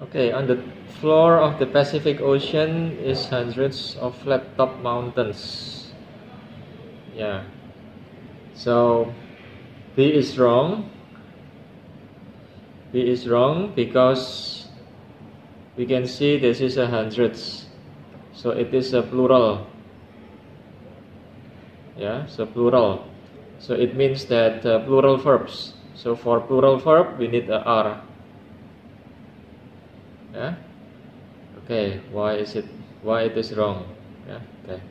Okay, on the floor of the Pacific Ocean is hundreds of flat-top mountains. Yeah. So B is wrong. B is wrong because we can see this is a hundreds. So it is a plural. Yeah, so plural. So it means that plural verbs. So for plural verb we need a R. Yeah. Okay. Why it is wrong? Yeah. Okay.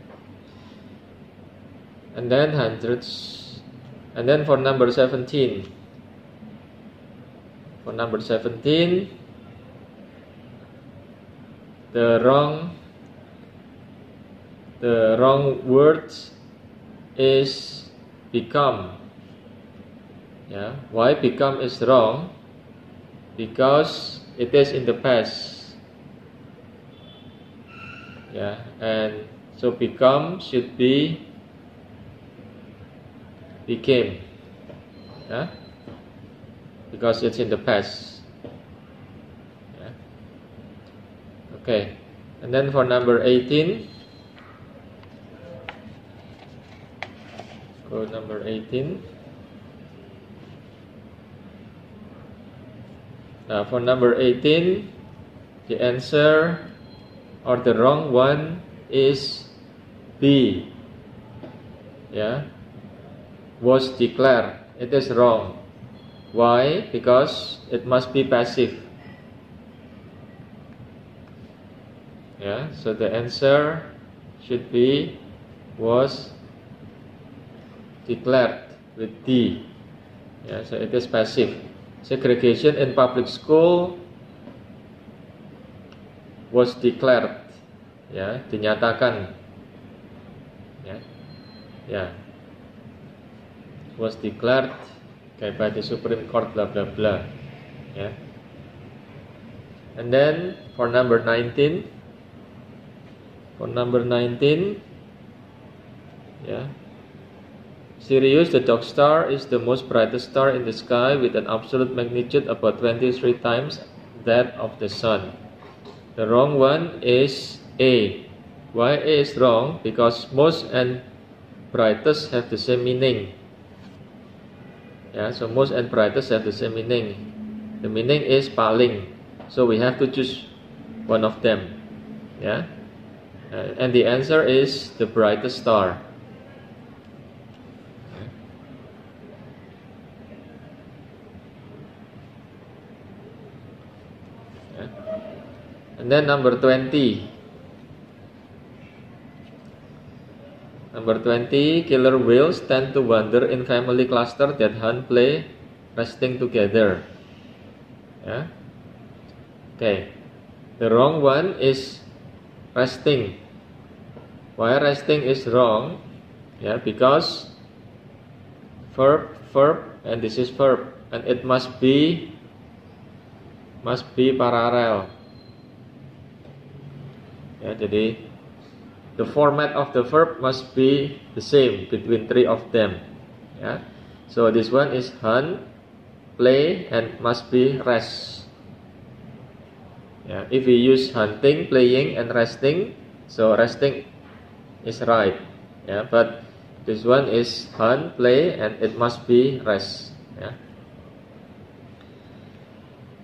And then hundreds. And then for number 17. For number 17, the wrong word is become. Yeah. Why become is wrong? Because it is in the past. Yeah, and so become should be became. Yeah, because it's in the past. Yeah. Okay, and then for number 18, go number 18. For number 18, the answer or the wrong one is B. Yeah, was declared. It is wrong. Why? Because it must be passive. Yeah, so the answer should be was declared with D. Yeah, so it is passive. Segregation in public school was declared. Ya, dinyatakan. Ya, ya, was declared by the Supreme Court, blah blah blah. Ya. And then for number 19, yeah, Sirius, the dog star, is the most brightest star in the sky with an absolute magnitude about 23 times that of the sun. The wrong one is A. Why A is wrong? Because most and brightest have the same meaning. Yeah, so most and brightest have the same meaning. The meaning is paling. So we have to choose one of them. Yeah, and the answer is the brightest star. And then number 20. Number 20, killer whales tend to wander in family cluster that hunt, play, resting together. Yeah. Okay. The wrong one is resting. Why resting is wrong? Yeah, because verb, and this is verb, and it must be parallel. Ya, jadi the format of the verb must be the same between three of them. Yeah. So this one is hunt, play, and must be rest. Yeah. If we use hunting, playing, and resting, so resting is right. Yeah. But this one is hunt, play, and it must be rest. Yeah.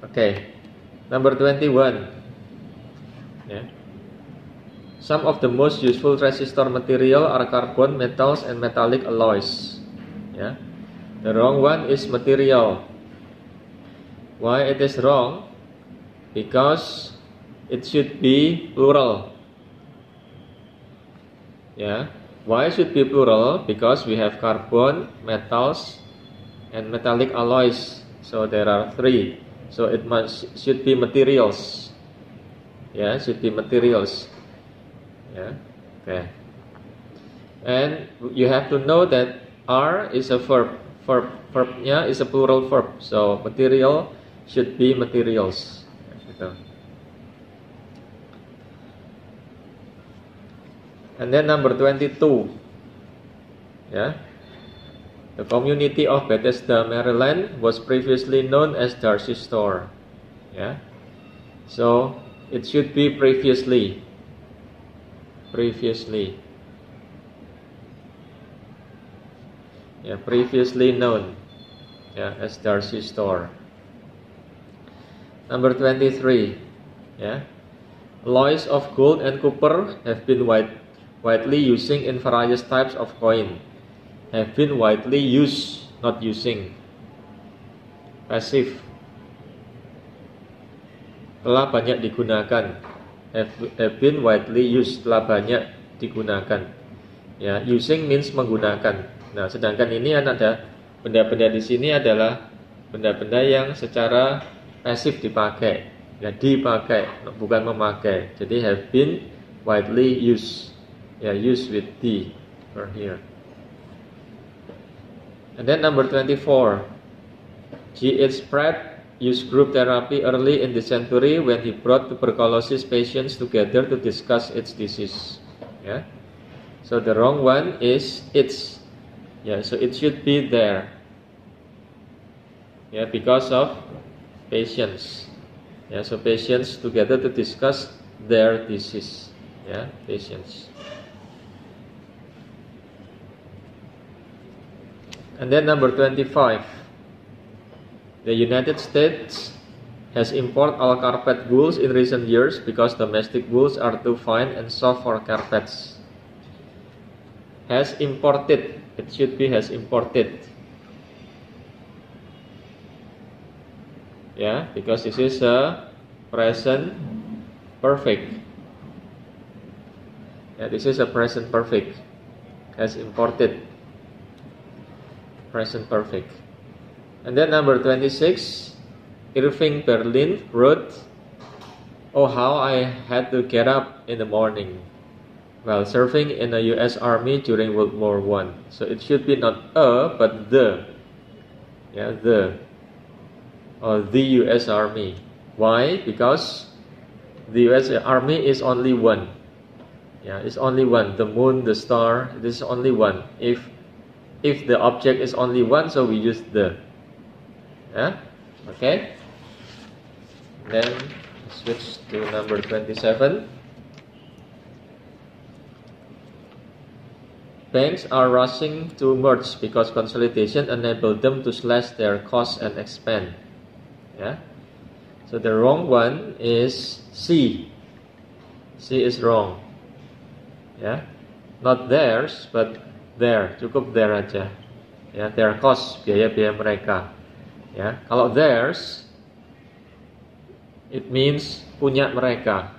Okay. Number 21. Yeah. Some of the most useful resistor material are carbon, metals, and metallic alloys. Yeah. The wrong one is material. Why it is wrong? Because it should be plural. Yeah. Why should be plural? Because we have carbon, metals, and metallic alloys. So there are three. So it should be materials. Yeah, should be materials. Yeah. Okay. And you have to know that are is a verb. Verbnya is a plural verb. So material should be materials. Gitu. And then number 22. Yeah. The community of Bethesda, Maryland was previously known as Darcy Store. Yeah. So it should be previously. Previously. Yeah, previously known. Yeah, as Darcy store. Number 23. Yeah. Alloys of gold and copper have been widely using in various types of coin. Have been widely used, not using. Passive. Telah banyak digunakan. Have been widely used, telah banyak digunakan. Ya, using means menggunakan. Nah, sedangkan ini ada benda-benda di sini adalah benda-benda yang secara pasif dipakai, ya, dipakai, bukan memakai. Jadi have been widely used, ya, used with D for here. And then number 24, G.H. Pratt used group therapy early in the century when he brought tuberculosis patients together to discuss its disease. Yeah. So the wrong one is its. Yeah, so it should be there. Yeah, because of patients. Yeah, so patients together to discuss their disease. Yeah, patients. And then number 25. The United States has imported all carpet wools in recent years because domestic wools are too fine and soft for carpets. Has imported. It should be has imported. Yeah, because this is a present perfect. Yeah, this is a present perfect. Has imported. Present perfect. And then number 26, Irving Berlin wrote, "Oh, how I had to get up in the morning while serving in the U.S. Army during World War I." So it should be not a, but the. Yeah, the. Or the U.S. Army. Why? Because the U.S. Army is only one. Yeah, it's only one. The moon, the star, this is only one. If the object is only one, so we use the. Yeah? Okay? Then switch to number 27. Banks are rushing to merge because consolidation enabled them to slash their costs and expand. Yeah? So the wrong one is C. C is wrong. Yeah? Not theirs, but their. Cukup their aja. Ya, their cost, biaya-biaya mereka. Ya, kalau theirs, it means punya mereka.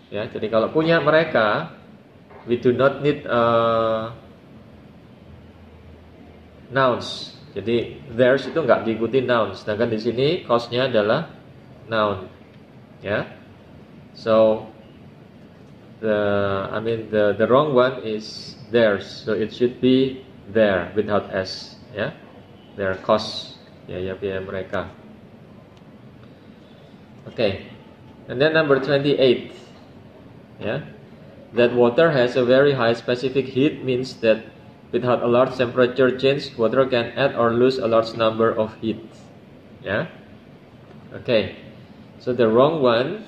Ya, jadi kalau punya mereka, we do not need nouns. Jadi theirs itu nggak diikuti nouns. Sedangkan di sini cost-nya adalah noun. Ya, so the wrong one is theirs. So it should be there without s. Ya, their cost. Ya, biaya mereka. Okay, and then number 28. Yeah, that water has a very high specific heat means that without a large temperature change, water can add or lose a large number of heat. Yeah. Okay. So the wrong one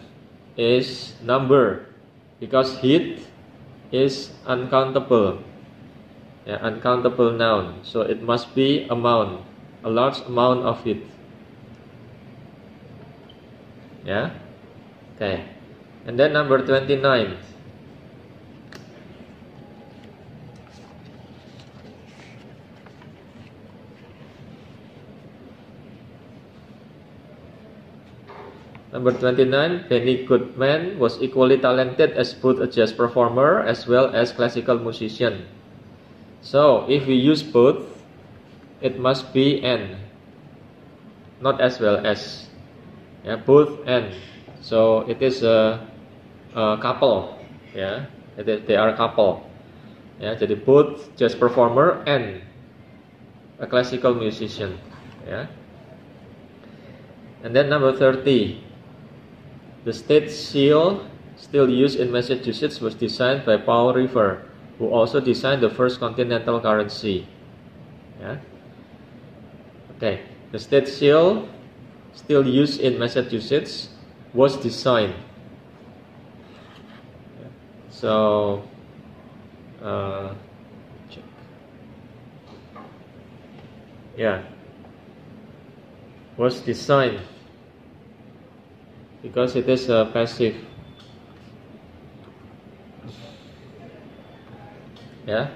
is number, because heat is uncountable. Yeah, uncountable noun. So it must be amount, a large amount of heat. Yeah. Okay. And then number 29. Number 29, Benny Goodman was equally talented as both a jazz performer as well as classical musician. So if we use both, it must be and, not as well as. Yeah, both and. So it is a couple. Yeah, they are a couple. Yeah, jadi both jazz performer and a classical musician. Yeah. And then number 30. The state seal still used in Massachusetts was designed by Paul Revere, who also designed the first continental currency. Yeah. Okay. The state seal, still used in Massachusetts, was designed. So, check. Yeah, was designed because it is passive. Yeah,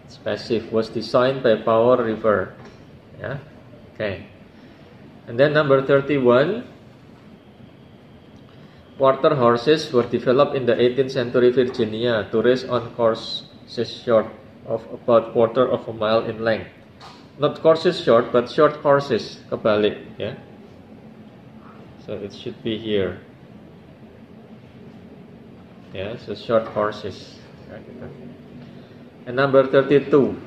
it's passive. Was designed by Powell River. Yeah, okay. And then number 31. Quarter horses were developed in the 18th century Virginia to race on courses short of about quarter of a mile in length. Not courses short, but short courses. Kebalik, yeah. So it should be here. Yeah, so short courses. And number 32.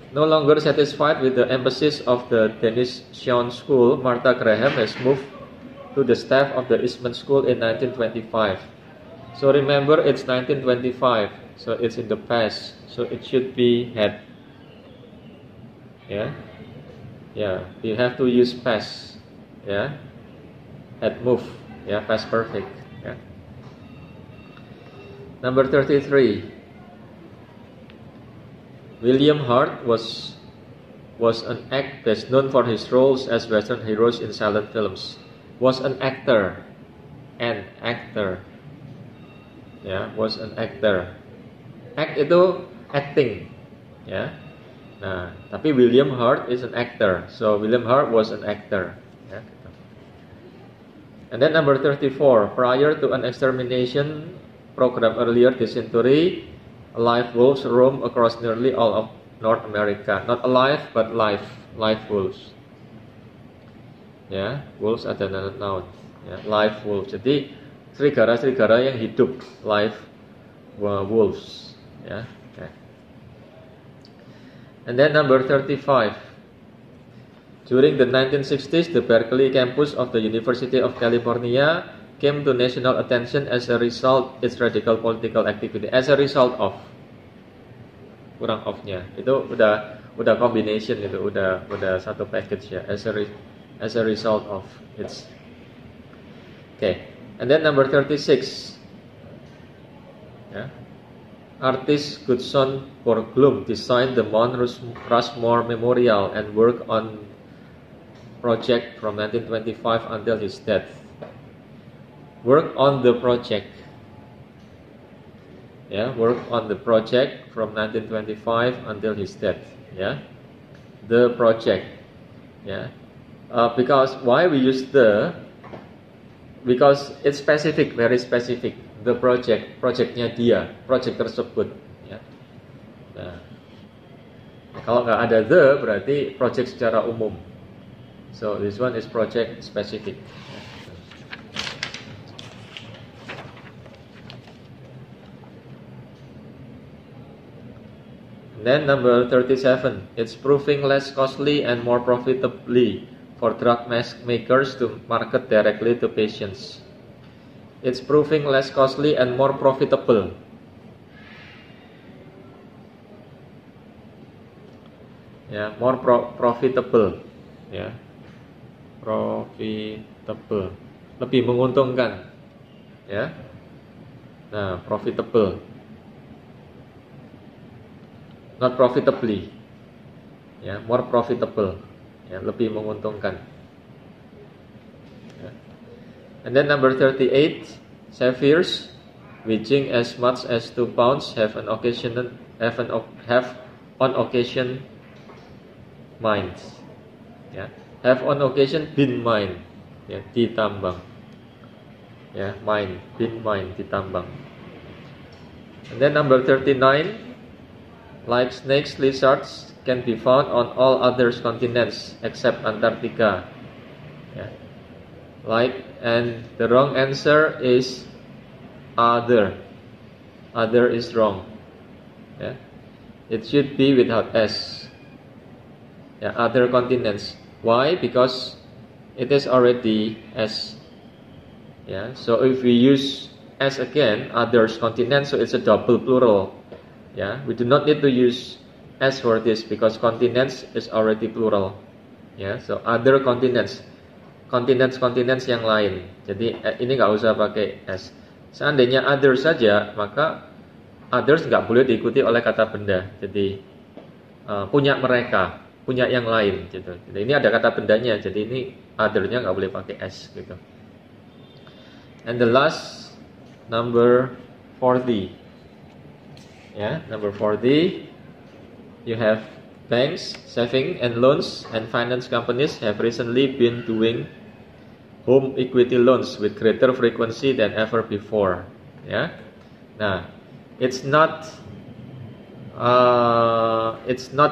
No longer satisfied with the emphasis of the Dennis Sean School, Martha Graham has moved to the staff of the Eastman School in 1925. So remember, it's 1925, so it's in the past, so it should be had. Yeah, yeah, you have to use past. Yeah, had moved. Yeah, past perfect. Yeah. Number 33. William Hart was an actor best known for his roles as Western heroes in silent films. Was an actor. Ya, was an actor. Act itu acting. Ya. Nah, tapi William Hart is an actor. So William Hart was an actor. Ya. And then number 34. Prior to an extermination program earlier this century, live wolves roam across nearly all of North America. Not alive, but live wolves. Ya, wolves ada noun. Ya, live wolves. Jadi serigala yang hidup, live wolves. Ya, okay. And then number 35. During the 1960s, the Berkeley campus of the University of California came to national attention as a result its radical political activity. As a result of, kurang of-nya itu udah combination, itu udah satu package ya. As a result of its. Okay, and then number 36. Yeah. Artist Goodson Borglum designed the Mount Rushmore Memorial and worked on project from 1925 until his death. Work on the project. Yeah, work on the project from 1925 until his death. Yeah, the project. Yeah, because why we use the? Because it's specific, very specific. The projectnya dia, project tersebut. Ya. Nah, kalau nggak ada the berarti project secara umum. So this one is project specific. Then number 37, it's proving less costly and more profitably for drug makers to market directly to patients. It's proving less costly and more profitable. Ya, more profitable. Ya, profitable, lebih menguntungkan. Ya, nah profitable. Not profitably, ya, more profitable, ya, lebih menguntungkan. Ya. And then number 38, Sapphires, weighing as much as 2 pounds, have on occasion mined, ya, have on occasion been mined, ya, ditambang, ya, mine, been mined, ditambang. And then number 39. Like snakes, lizards can be found on all other continents except Antarctica. Yeah. And the wrong answer is other. Other is wrong. Yeah. It should be without S. Yeah, other continents. Why? Because it is already S. Yeah. So if we use S again, others continents, so it's a double plural. Yeah, we do not need to use S for this because continents is already plural. Ya, so other continents, continents yang lain. Jadi ini nggak usah pakai S. Seandainya others saja, maka others nggak boleh diikuti oleh kata benda. Jadi punya mereka, punya yang lain gitu. Jadi ini ada kata bendanya. Jadi ini othernya nggak boleh pakai S gitu. And the last number 40. Ya, number 40. You have banks, saving and loans and finance companies have recently been doing home equity loans with greater frequency than ever before. Ya, nah, it's not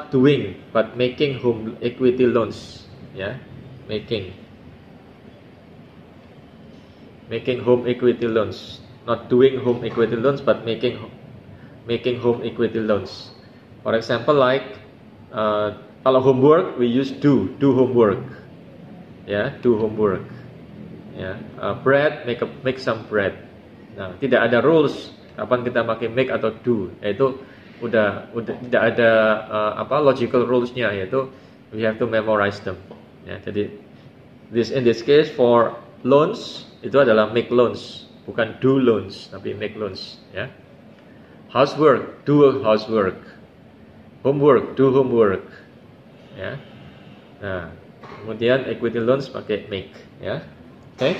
doing, but making home equity loans. Ya, making home equity loans, not doing home equity loans, but making home equity loans. For example, like kalau homework we use do homework, ya, do homework, ya. Bread, make some bread. Nah, tidak ada rules kapan kita pakai make atau do, yaitu udah tidak ada logical rulesnya, yaitu we have to memorize them. Ya, jadi in this case for loans itu adalah make loans, bukan do loans, tapi make loans. Ya, housework, do housework. Homework, do homework, ya. Nah, kemudian equity loans pakai make, ya. Oke.